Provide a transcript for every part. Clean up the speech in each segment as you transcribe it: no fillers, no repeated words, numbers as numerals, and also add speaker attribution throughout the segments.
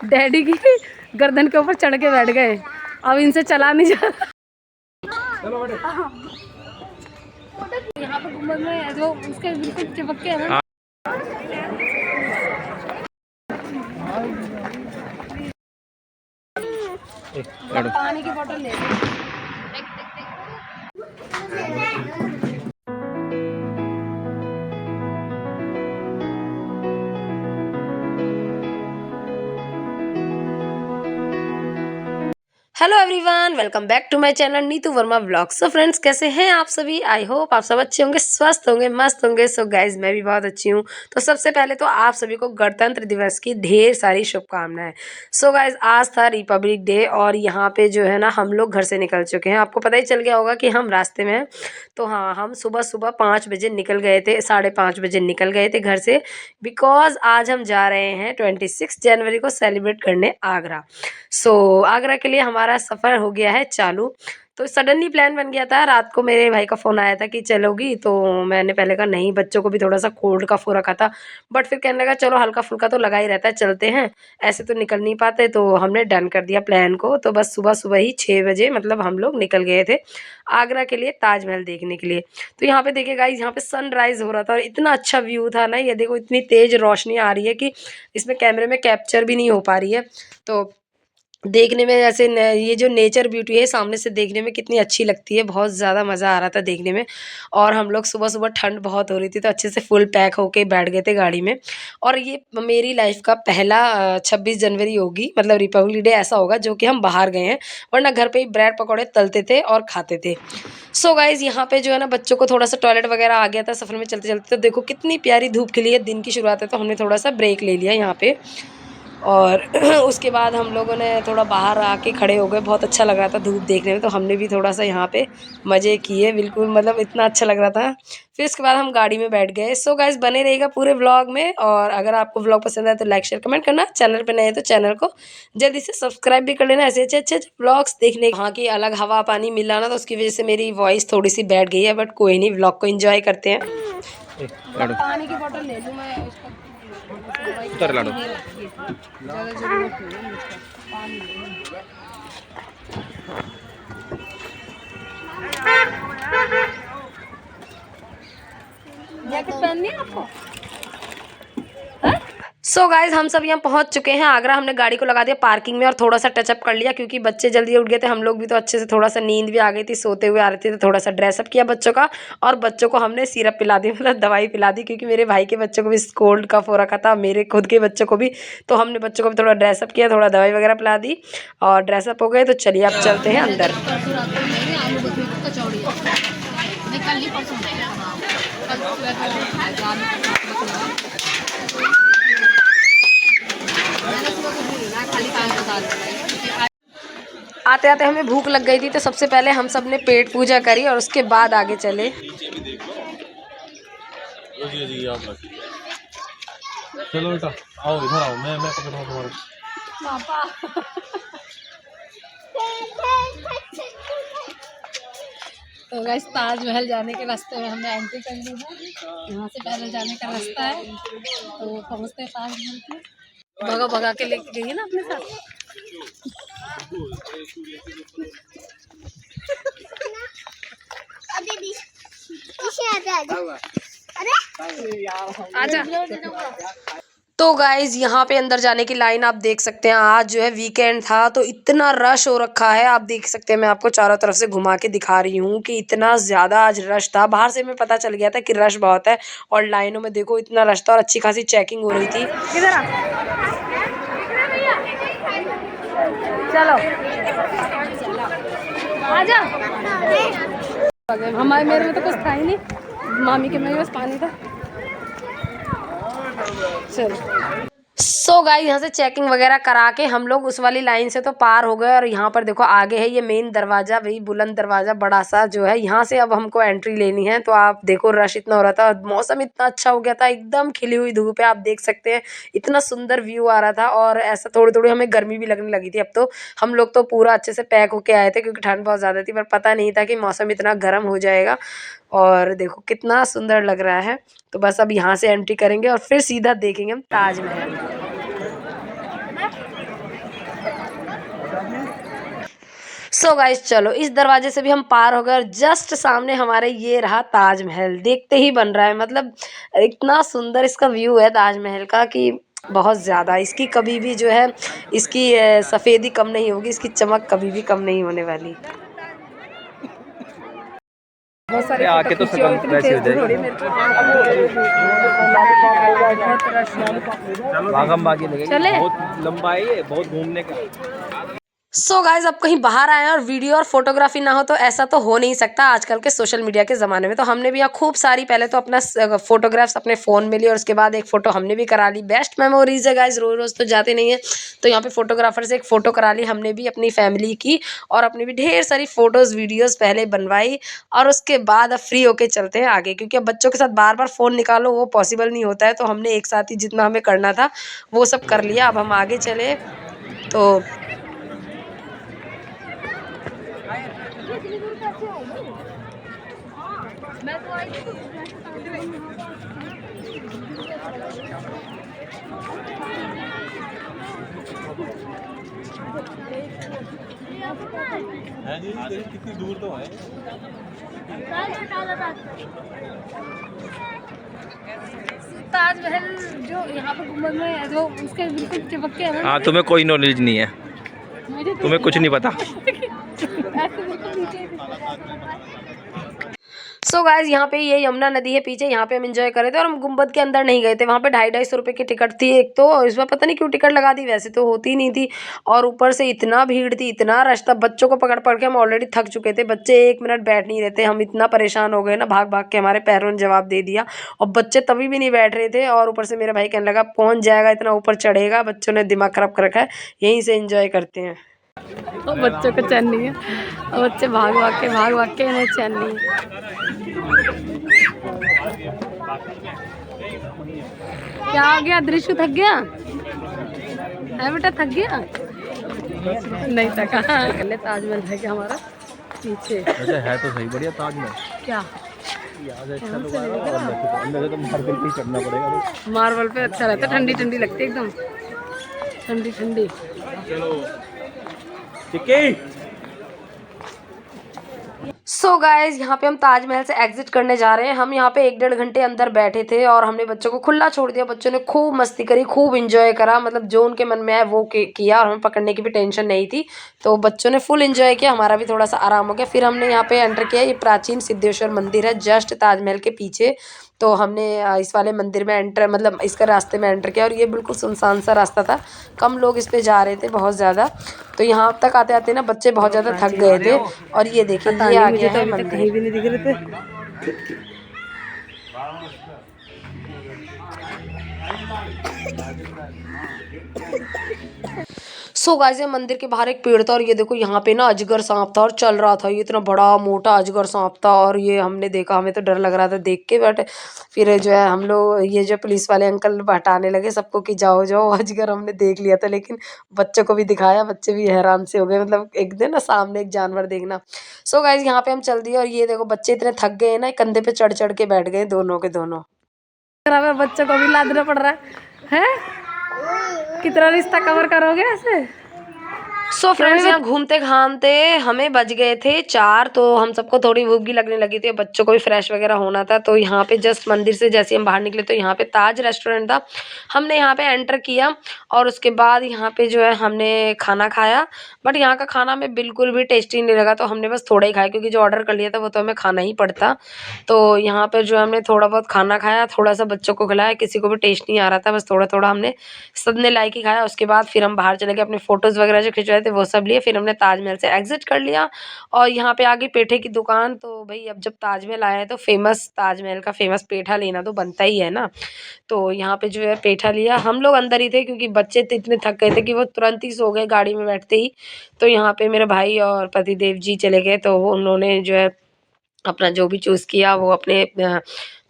Speaker 1: Daddy की गर्दन के ऊपर चढ़ के बैठ गए। अब इनसे चला नहीं जा रहा। यहाँ पे गुम्बद में जो उसके बिल्कुल चिपक के है ना। पानी की बोतल ले। Hello everyone, welcome back to my channel Neetu Verma vlogs. So friends, कैसे हैं आप सभी? आई होप आप सब अच्छे होंगे, स्वस्थ होंगे, मस्त होंगे। सो गाइज, मैं भी बहुत अच्छी हूँ। तो सबसे पहले तो आप सभी को गणतंत्र दिवस की ढेर सारी शुभकामनाएं। सो गाइज, आज था रिपब्लिक डे और यहाँ पे जो है ना हम लोग घर से निकल चुके हैं। आपको पता ही चल गया होगा कि हम रास्ते में हैं। तो हाँ, हम सुबह सुबह 5 बजे निकल गए थे, 5:30 बजे निकल गए थे घर से। बिकॉज आज हम जा रहे हैं 26 जनवरी को सेलिब्रेट करने आगरा। सो आगरा के लिए हमारा सफ़र हो गया है चालू। तो सडनली प्लान बन गया था। रात को मेरे भाई का फ़ोन आया था कि चलोगी, तो मैंने पहले कहा नहीं, बच्चों को भी थोड़ा सा कोल्ड का हो रखा था। बट फिर कहने लगा चलो हल्का फुल्का तो लगा ही रहता है, चलते हैं, ऐसे तो निकल नहीं पाते। तो हमने डन कर दिया प्लान को। तो बस सुबह सुबह ही 6 बजे मतलब हम लोग निकल गए थे आगरा के लिए, ताजमहल देखने के लिए। तो यहाँ पे देखिए गाइस, यहाँ पे सनराइज़ हो रहा था और इतना अच्छा व्यू था ना। ये देखो, इतनी तेज़ रोशनी आ रही है कि इसमें कैमरे में कैप्चर भी नहीं हो पा रही है। तो देखने में जैसे ये जो नेचर ब्यूटी है सामने से देखने में कितनी अच्छी लगती है। बहुत ज़्यादा मज़ा आ रहा था देखने में। और हम लोग सुबह सुबह, ठंड बहुत हो रही थी तो अच्छे से फुल पैक होके बैठ गए थे गाड़ी में। और ये मेरी लाइफ का पहला 26 जनवरी होगी, मतलब रिपब्लिक डे ऐसा होगा जो कि हम बाहर गए हैं, वरना घर पे ही ब्रेड पकौड़े तलते थे और खाते थे। सो गाइज़, यहाँ पे जो है ना बच्चों को थोड़ा सा टॉयलेट वगैरह आ गया था सफ़र में चलते चलते। तो देखो कितनी प्यारी धूप खिली है, दिन की शुरुआत है, तो हमने थोड़ा सा ब्रेक ले लिया यहाँ पे। और उसके बाद हम लोगों ने थोड़ा बाहर आके खड़े हो गए। बहुत अच्छा लग रहा था धूप देखने में, तो हमने भी थोड़ा सा यहाँ पे मज़े किए, बिल्कुल मतलब इतना अच्छा लग रहा था। फिर उसके बाद हम गाड़ी में बैठ गए। सो गाइस, बने रहिएगा पूरे व्लॉग में। और अगर आपको व्लॉग पसंद आए तो लाइक शेयर कमेंट करना। चैनल पे नए हैं तो चैनल को जल्दी से सब्सक्राइब भी कर लेना, ऐसे अच्छे अच्छे व्लॉग्स देखने। वहाँ की अलग हवा पानी मिला ना, तो उसकी वजह से मेरी वॉइस थोड़ी सी बैठ गई है, बट कोई नहीं, व्लॉग को एंजॉय करते हैं। पानी की बोतल ले लूँ मैं, उतर लाडो, ज़्यादा ज़रूरत नहीं है मुझको पानी। जैकेट पहननी है आपको? सो गाइज, हम सब यहाँ पहुँच चुके हैं आगरा। हमने गाड़ी को लगा दिया पार्किंग में और थोड़ा सा टचअप कर लिया, क्योंकि बच्चे जल्दी उठ गए थे, हम लोग भी तो अच्छे से, थोड़ा सा नींद भी आ गई थी, सोते हुए आ रहे थे, तो थोड़ा सा ड्रेसअप किया बच्चों का। और बच्चों को हमने सिरप पिला दी, मतलब दवाई पिला दी, क्योंकि मेरे भाई के बच्चों को भी कोल्ड कफ हो रखा था, मेरे खुद के बच्चों को भी। तो हमने बच्चों को भी थोड़ा ड्रेसअप किया, थोड़ा दवाई वगैरह पिला दी और ड्रेसअप हो गए। तो चलिए अब चलते हैं अंदर। आते आते हमें भूख लग गई थी, तो सबसे पहले हम सब ने पेट पूजा करी और उसके बाद आगे चले। चलो बेटा, आओ इधर आओ, मैं पकड़ रहा हूं तुम्हारे पापा। तो गाइस, ताजमहल जाने के रास्ते में हमने एंट्री कर ली है। यहाँ से पैदल जाने का रास्ता है, तो पहुँचते हैं ताजमहल पे। भगा भगा के लेके गई है ना अपने साथ। आजा। तो गाइज, यहाँ पे अंदर जाने की लाइन आप देख सकते हैं। आज जो है वीकेंड था, तो इतना रश हो रखा है, आप देख सकते हैं। मैं आपको चारों तरफ से घुमा के दिखा रही हूँ कि इतना ज़्यादा आज रश था। बाहर से हमें पता चल गया था कि रश बहुत है, और लाइनों में देखो इतना रश था और अच्छी खासी चेकिंग हो रही थी। किधर आ? चलो आजा। हमारे मेरे में तो कुछ था ही नहीं, मामी के में बस पानी था। चलो। सो गाइस, यहाँ से चेकिंग वगैरह करा के हम लोग उस वाली लाइन से तो पार हो गए। और यहाँ पर देखो आगे है ये मेन दरवाज़ा, वही बुलंद दरवाज़ा बड़ा सा जो है, यहाँ से अब हमको एंट्री लेनी है। तो आप देखो रश इतना हो रहा था, मौसम इतना अच्छा हो गया था, एकदम खिली हुई धूप है, आप देख सकते हैं। इतना सुंदर व्यू आ रहा था और ऐसा थोड़ी थोड़ी हमें गर्मी भी लगने लगी थी। अब तो हम लोग तो पूरा अच्छे से पैक होके आए थे, क्योंकि ठंड बहुत ज़्यादा थी, पर पता नहीं था कि मौसम इतना गर्म हो जाएगा। और देखो कितना सुंदर लग रहा है। तो बस अब यहाँ से एंट्री करेंगे और फिर सीधा देखेंगे हम ताजमहल। सो गाइस चलो इस दरवाजे से भी हम पार हो गए और जस्ट सामने हमारे ये रहा ताजमहल। देखते ही बन रहा है, मतलब इतना सुंदर इसका व्यू है ताजमहल का कि बहुत ज़्यादा। इसकी कभी भी जो है इसकी सफ़ेदी कम नहीं होगी, इसकी चमक कभी भी कम नहीं होने वाली। बहुत सारे
Speaker 2: आके तो
Speaker 1: खींची और
Speaker 2: सकल
Speaker 1: इतनी
Speaker 2: वैसी
Speaker 1: तेज
Speaker 2: हो
Speaker 1: धूप हो रही
Speaker 2: जाएगी।
Speaker 1: है, मेरे को बहुत रश है।
Speaker 2: भागम भागी लगेगी,
Speaker 1: चले
Speaker 2: बहुत लंबा है ये, बहुत घूमने का।
Speaker 1: सो गाइज अब कहीं बाहर आए हैं और वीडियो और फोटोग्राफी ना हो तो ऐसा तो हो नहीं सकता आजकल के सोशल मीडिया के ज़माने में। तो हमने भी यहाँ खूब सारी पहले तो अपना फोटोग्राफ्स अपने फ़ोन में ली और उसके बाद एक फ़ोटो हमने भी करा ली। बेस्ट मेमोरीज है गाइज, रोज़ रोज़ तो जाते नहीं है, तो यहाँ पे फोटोग्राफर से एक फ़ोटो करा ली हमने भी अपनी फैमिली की, और अपनी भी ढेर सारी फ़ोटोज़ वीडियोज़ पहले बनवाई। और उसके बाद अब फ्री होके चलते हैं आगे, क्योंकि अब बच्चों के साथ बार बार फ़ोन निकालो वो पॉसिबल नहीं होता है। तो हमने एक साथ ही जितना हमें करना था वो सब कर लिया। अब हम आगे चले तो
Speaker 2: कितनी दूर तो है।
Speaker 1: ताजमहल जो यहाँ पे गुम्बद में है, जो उसके बिल्कुल चिपक के है।
Speaker 2: हाँ, तुम्हें कोई नॉलेज नहीं है, तुम्हें कुछ नहीं पता।
Speaker 1: सो गाइज यहाँ पे ये यमुना नदी है पीछे, यहाँ पे हम एंजॉय कर रहे थे और हम गुम्बद के अंदर नहीं गए थे। वहाँ पे 250-250 रुपये की टिकट थी एक, तो इसमें पता नहीं क्यों टिकट लगा दी, वैसे तो होती नहीं थी। और ऊपर से इतना भीड़ थी, इतना रश था, बच्चों को पकड़ पकड़ के हम ऑलरेडी थक चुके थे। बच्चे 1 मिनट बैठ नहीं रहते, हम इतना परेशान हो गए ना, भाग भाग के हमारे पैरों ने जवाब दे दिया। और बच्चे तभी भी नहीं बैठ रहे थे, और ऊपर से मेरा भाई कहने लगा पहुँच जाएगा, इतना ऊपर चढ़ेगा। बच्चों ने दिमाग खराब कर रखा है, यहीं से एंजॉय करते हैं। और बच्चों को चैन नहीं है, और बच्चे भाग भाग के इन्हें चैन नहीं है। क्या हो गया दृश्य, थक गया है बेटा, थक गया? नहीं थका। पहले ताजमहल है क्या हमारा पीछे?
Speaker 2: वैसे है तो सही बढ़िया ताजमहल।
Speaker 1: क्या
Speaker 2: अंदर तो मार्बल पे चढ़ना पड़ेगा।
Speaker 1: मार्बल पे अच्छा रहता है, ठंडी ठंडी लगती है एकदम, ठंडी ठंडी। सो गाइज यहाँ पे हम ताजमहल से एग्जिट करने जा रहे हैं। हम यहाँ पे 1-1.5 घंटे अंदर बैठे थे और हमने बच्चों को खुला छोड़ दिया। बच्चों ने खूब मस्ती करी, खूब एंजॉय करा, मतलब जो उनके मन में आया वो किया, और हमें पकड़ने की भी टेंशन नहीं थी। तो बच्चों ने फुल एंजॉय किया, हमारा भी थोड़ा सा आराम हो गया। फिर हमने यहाँ पे एंटर किया, ये प्राचीन सिद्धेश्वर मंदिर है जस्ट ताजमहल के पीछे। तो हमने इस वाले मंदिर में एंटर, मतलब इसका रास्ते में एंटर किया, और ये बिल्कुल सुनसान सा रास्ता था, कम लोग इस पे जा रहे थे बहुत ज़्यादा। तो यहाँ तक आते आते ना बच्चे बहुत ज़्यादा थक गए थे। और ये देखिए ये आ गया है मंदिर, कहीं भी नहीं दिख रहे थे। सो गाइस ये मंदिर के बाहर एक पेड़ था, और ये देखो यहाँ पे ना अजगर सांप था और चल रहा था, ये इतना बड़ा मोटा अजगर सांप था। और ये हमने देखा, हमें तो डर लग रहा था देख के, बट फिर जो है हम लोग, ये जो पुलिस वाले अंकल हटाने लगे सबको कि जाओ जाओ, अजगर हमने देख लिया था। लेकिन बच्चों को भी दिखाया, बच्चे भी हैरान से हो गए, मतलब एक दिन ना सामने एक जानवर देखना। सो गाइस यहाँ पे हम चल दिए, और ये देखो बच्चे इतने थक गए ना, कंधे पे चढ़ चढ़ के बैठ गए दोनों के दोनों। बच्चों को भी लादना पड़ रहा है, कितना रिश्ता कवर करोगे ऐसे? सो फ्रेंड्स यहाँ घूमते घामते हमें बज गए थे 4, तो हम सबको थोड़ी भूख भी लगने लगी थी, बच्चों को भी फ्रेश वगैरह होना था। तो यहाँ पे जस्ट मंदिर से जैसे हम बाहर निकले तो यहाँ पे ताज रेस्टोरेंट था, हमने यहाँ पे एंटर किया, और उसके बाद यहाँ पे जो है हमने खाना खाया। बट यहाँ का खाना हमें बिल्कुल भी टेस्टी नहीं लगा, तो हमने बस थोड़ा ही खाया, क्योंकि जो ऑर्डर कर लिया था वो तो हमें खाना ही पड़ता। तो यहाँ पर जो हमने थोड़ा बहुत खाना खाया, थोड़ा सा बच्चों को खिलाया, किसी को भी टेस्ट नहीं आ रहा था, बस थोड़ा थोड़ा हमने सबने लाइक ही खाया। उसके बाद फिर हम बाहर चले गए, अपने फ़ोटोज़ वगैरह जो खिंचवाए थे वो सब लिए, फिर हमने ताजमहल से एग्जिट कर लिया। और यहाँ पे आ गई पेठे की दुकान। तो भाई अब जब ताजमहल आया है तो फेमस, ताजमहल का फेमस पेठा लेना तो बनता ही है ना। तो यहाँ पे जो है पेठा लिया, हम लोग अंदर ही थे क्योंकि बच्चे तो इतने थक गए थे कि वो तुरंत ही सो गए गाड़ी में बैठते ही। तो यहाँ पे मेरे भाई और पतिदेव जी चले गए, तो उन्होंने जो है अपना जो भी चूज़ किया वो अपने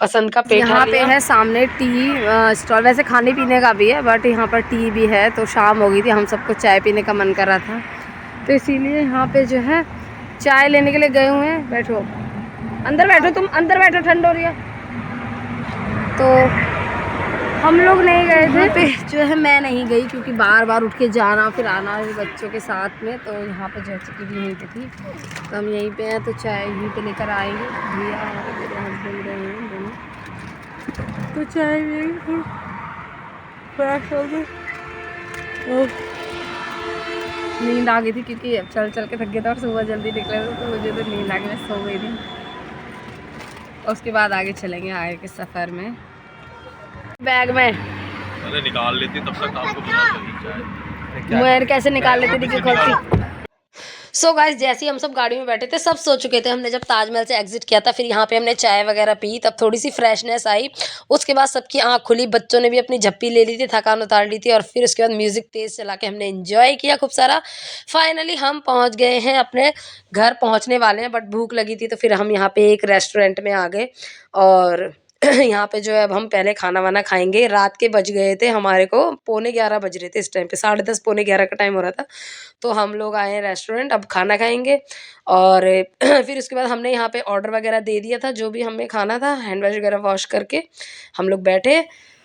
Speaker 1: पसंद का पेठा
Speaker 3: यहाँ पे
Speaker 1: लिया।
Speaker 3: है सामने टी स्टॉल, वैसे खाने पीने का भी है बट यहाँ पर टी भी है। तो शाम हो गई थी, हम सबको चाय पीने का मन कर रहा था, तो इसीलिए यहाँ पे जो है चाय लेने के लिए गए हुए हैं। बैठो अंदर, बैठो तुम अंदर बैठो, ठंड हो रही है। तो हम लोग नहीं गए थे पे जो है, मैं नहीं गई क्योंकि बार बार उठ के जाना फिर आना है बच्चों के साथ में। तो यहाँ पे जैसे कि भी यहीं पे थी, तो हम यहीं पे हैं, तो चाय यहीं पे लेकर आएंगे। भैया और मेरे हस्बैंड गए हैं दोनों, तो चाय लेंगे फ्रेश हो गए। नींद आ गई थी क्योंकि अब चल चल के थक गया था और सुबह जल्दी निकले थे, तो मुझे तो नींद आ गई, मैं सो गई थी। उसके बाद आगे चलेंगे आगे के सफ़र में। बैग में
Speaker 2: अरे निकाल लेती तब तक आपको पता
Speaker 3: मुझे कैसे निकाल लेती थी खोलती।
Speaker 1: सो गाइस, जैसे ही हम सब गाड़ी में बैठे थे सब सो चुके थे। हमने जब ताजमहल से एग्जिट किया था, फिर यहाँ पे हमने चाय वगैरह पी, तब थोड़ी सी फ्रेशनेस आई। उसके बाद सबकी आँख खुली, बच्चों ने भी अपनी झप्पी ले ली थी, थकान उतार ली थी, और फिर उसके बाद म्यूज़िक तेज़ चला के हमने एंजॉय किया खूब सारा। फाइनली हम पहुँच गए हैं, अपने घर पहुँचने वाले हैं, बट भूख लगी थी तो फिर हम यहाँ पे एक रेस्टोरेंट में आ गए। और यहाँ पे जो है अब हम पहले खाना वाना खाएंगे। रात के बज गए थे हमारे को 11:45 बज रहे थे इस टाइम पे, 10:30 पौने 11 का टाइम हो रहा था। तो हम लोग आए हैं रेस्टोरेंट, अब खाना खाएंगे। और फिर उसके बाद हमने यहाँ पे ऑर्डर वगैरह दे दिया था, जो भी हमें खाना था, हैंड वॉश वगैरह वॉश करके हम लोग बैठे।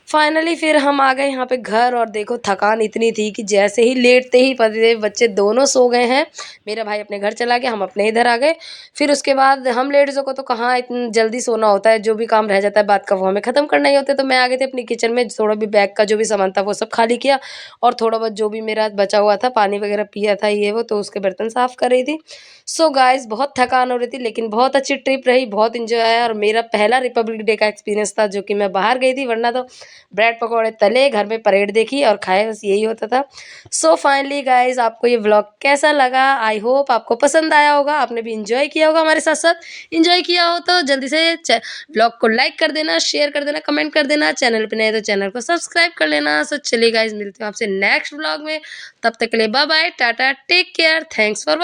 Speaker 1: फाइनली फिर हम आ गए यहाँ पे घर, और देखो थकान इतनी थी कि जैसे ही लेटते ही पति बच्चे दोनों सो गए हैं। मेरा भाई अपने घर चला गया, हम अपने इधर आ गए। फिर उसके बाद हम लेडीज़ों को तो कहाँ इतनी जल्दी सोना होता है, जो भी काम रह जाता है बात का वो हमें ख़त्म करना ही होता है। तो मैं आ गई थी अपनी किचन में, थोड़ा भी बैग का जो भी सामान था वो सब खाली किया, और थोड़ा बहुत जो भी मेरा बचा हुआ था, पानी वगैरह पिया था ये वो, तो उसके बर्तन साफ़ कर रही थी। सो गाइस, बहुत थकान हो रही थी, लेकिन बहुत अच्छी ट्रिप रही, बहुत इंजॉय आया। और मेरा पहला रिपब्लिक डे का एक्सपीरियंस था, जो कि मैं बाहर गई थी, वरना तो ब्रेड पकौड़े तले, घर में परेड देखी और खाए, बस यही होता था। सो फाइनली गाइज, आपको ये व्लॉग कैसा लगा? आई होप आपको पसंद आया होगा, आपने भी इंजॉय किया होगा हमारे साथ साथ। इंजॉय किया हो तो जल्दी से व्लॉग को लाइक कर देना, शेयर कर देना, कमेंट कर देना। चैनल पे नए तो चैनल को सब्सक्राइब कर लेना। सो चलिए गाइज, मिलते हैं आपसे नेक्स्ट व्लॉग में। तब तक के लिए bye bye, tata, take care, thanks for